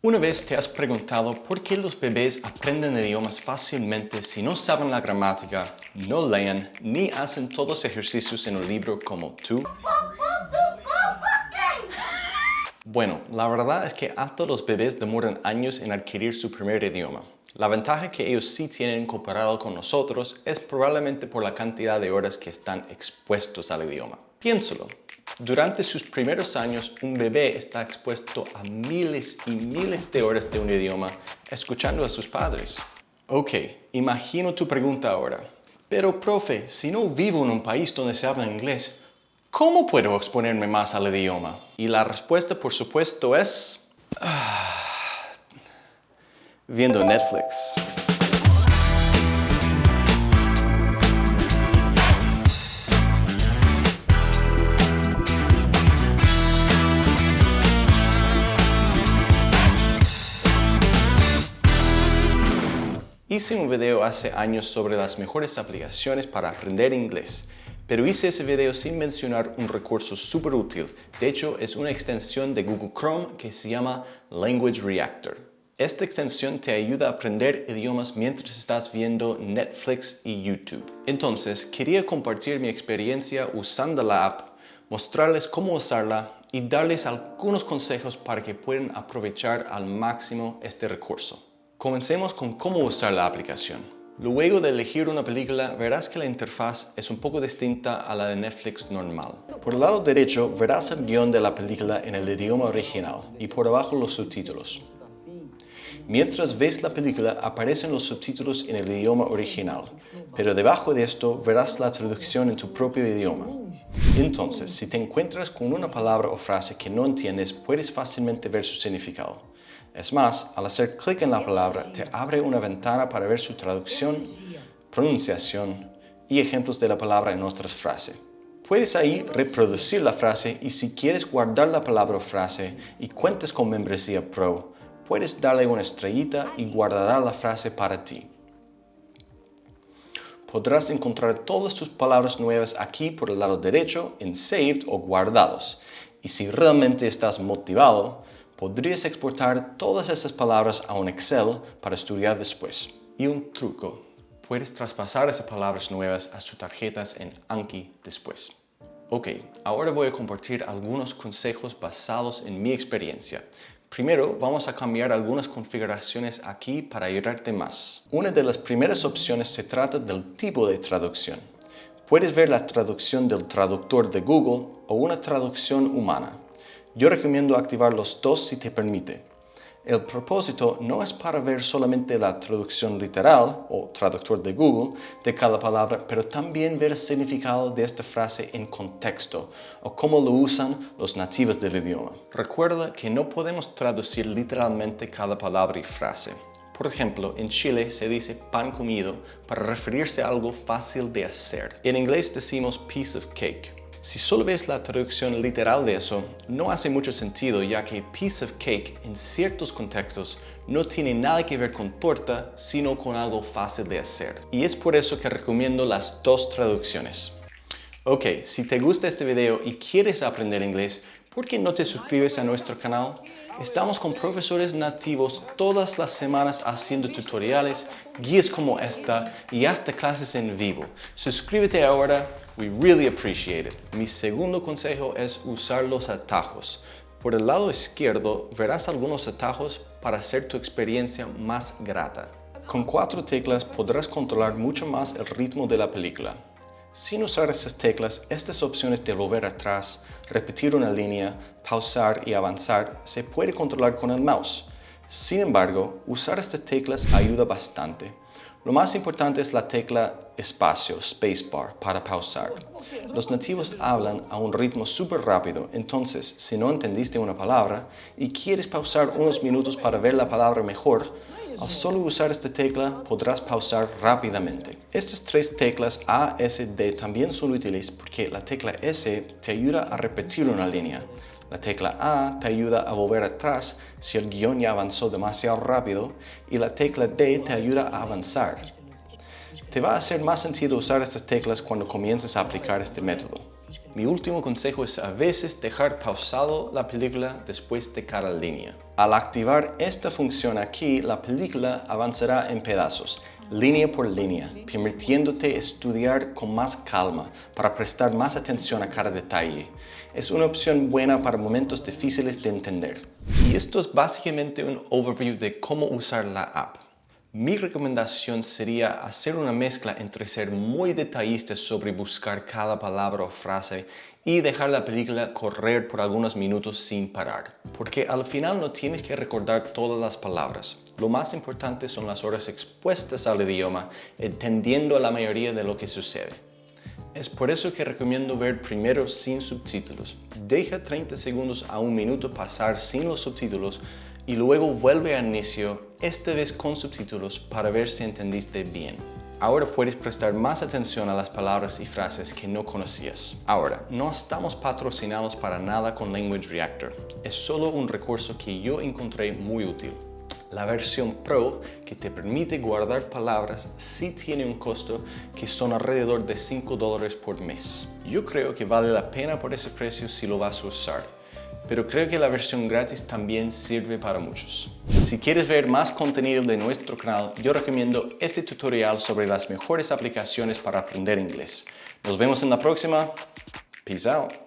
¿Una vez te has preguntado por qué los bebés aprenden idiomas fácilmente si no saben la gramática, no leen, ni hacen todos los ejercicios en un libro como tú? Bueno, la verdad es que hasta los bebés demoran años en adquirir su primer idioma. La ventaja que ellos sí tienen comparado con nosotros es probablemente por la cantidad de horas que están expuestos al idioma. Piénsalo. Durante sus primeros años, un bebé está expuesto a miles y miles de horas de un idioma escuchando a sus padres. Ok, imagino tu pregunta ahora. Pero, profe, si no vivo en un país donde se habla inglés, ¿cómo puedo exponerme más al idioma? Y la respuesta, por supuesto, es... viendo Netflix. Hice un video hace años sobre las mejores aplicaciones para aprender inglés, pero hice ese video sin mencionar un recurso súper útil. De hecho, es una extensión de Google Chrome que se llama Language Reactor. Esta extensión te ayuda a aprender idiomas mientras estás viendo Netflix y YouTube. Entonces, quería compartir mi experiencia usando la app, mostrarles cómo usarla y darles algunos consejos para que puedan aprovechar al máximo este recurso. Comencemos con cómo usar la aplicación. Luego de elegir una película, verás que la interfaz es un poco distinta a la de Netflix normal. Por el lado derecho verás el guión de la película en el idioma original y por abajo los subtítulos. Mientras ves la película, aparecen los subtítulos en el idioma original, pero debajo de esto verás la traducción en tu propio idioma. Entonces, si te encuentras con una palabra o frase que no entiendes, puedes fácilmente ver su significado. Es más, al hacer clic en la palabra, te abre una ventana para ver su traducción, pronunciación y ejemplos de la palabra en otras frases. Puedes ahí reproducir la frase y si quieres guardar la palabra o frase y cuentas con membresía Pro, puedes darle una estrellita y guardará la frase para ti. Podrás encontrar todas tus palabras nuevas aquí por el lado derecho en Saved o Guardados. Y si realmente estás motivado, podrías exportar todas esas palabras a un Excel para estudiar después. Y un truco, puedes traspasar esas palabras nuevas a tus tarjetas en Anki después. Ok, ahora voy a compartir algunos consejos basados en mi experiencia. Primero, vamos a cambiar algunas configuraciones aquí para ayudarte más. Una de las primeras opciones se trata del tipo de traducción. Puedes ver la traducción del traductor de Google o una traducción humana. Yo recomiendo activar los dos si te permite. El propósito no es para ver solamente la traducción literal o traductor de Google de cada palabra, pero también ver el significado de esta frase en contexto o cómo lo usan los nativos del idioma. Recuerda que no podemos traducir literalmente cada palabra y frase. Por ejemplo, en Chile se dice pan comido para referirse a algo fácil de hacer. En inglés decimos piece of cake. Si solo ves la traducción literal de eso, no hace mucho sentido ya que piece of cake en ciertos contextos no tiene nada que ver con torta, sino con algo fácil de hacer. Y es por eso que recomiendo las dos traducciones. Ok, si te gusta este video y quieres aprender inglés, ¿por qué no te suscribes a nuestro canal? Estamos con profesores nativos todas las semanas haciendo tutoriales, guías como esta y hasta clases en vivo. Suscríbete ahora, we really appreciate it. Mi segundo consejo es usar los atajos. Por el lado izquierdo verás algunos atajos para hacer tu experiencia más grata. Con 4 teclas podrás controlar mucho más el ritmo de la película. Sin usar estas teclas, estas opciones de volver atrás, repetir una línea, pausar y avanzar se puede controlar con el mouse. Sin embargo, usar estas teclas ayuda bastante. Lo más importante es la tecla espacio, spacebar, para pausar. Los nativos hablan a un ritmo súper rápido, entonces si no entendiste una palabra y quieres pausar unos minutos para ver la palabra mejor, al solo usar esta tecla podrás pausar rápidamente. Estas 3 teclas A, S, D también son útiles porque la tecla S te ayuda a repetir una línea. La tecla A te ayuda a volver atrás si el guión ya avanzó demasiado rápido y la tecla D te ayuda a avanzar. Te va a hacer más sentido usar estas teclas cuando comiences a aplicar este método. Mi último consejo es a veces dejar pausado la película después de cada línea. Al activar esta función aquí, la película avanzará en pedazos, línea por línea, permitiéndote estudiar con más calma para prestar más atención a cada detalle. Es una opción buena para momentos difíciles de entender. Y esto es básicamente un overview de cómo usar la app. Mi recomendación sería hacer una mezcla entre ser muy detallista sobre buscar cada palabra o frase y dejar la película correr por algunos minutos sin parar. Porque al final no tienes que recordar todas las palabras. Lo más importante son las horas expuestas al idioma, entendiendo la mayoría de lo que sucede. Es por eso que recomiendo ver primero sin subtítulos. Deja 30 segundos a un minuto pasar sin los subtítulos y luego vuelve al inicio, esta vez con subtítulos, para ver si entendiste bien. Ahora puedes prestar más atención a las palabras y frases que no conocías. Ahora, no estamos patrocinados para nada con Language Reactor. Es solo un recurso que yo encontré muy útil. La versión Pro, que te permite guardar palabras, sí tiene un costo que son alrededor de $5 por mes. Yo creo que vale la pena por ese precio si lo vas a usar, pero creo que la versión gratis también sirve para muchos. Si quieres ver más contenido de nuestro canal, yo recomiendo este tutorial sobre las mejores aplicaciones para aprender inglés. Nos vemos en la próxima. Peace out.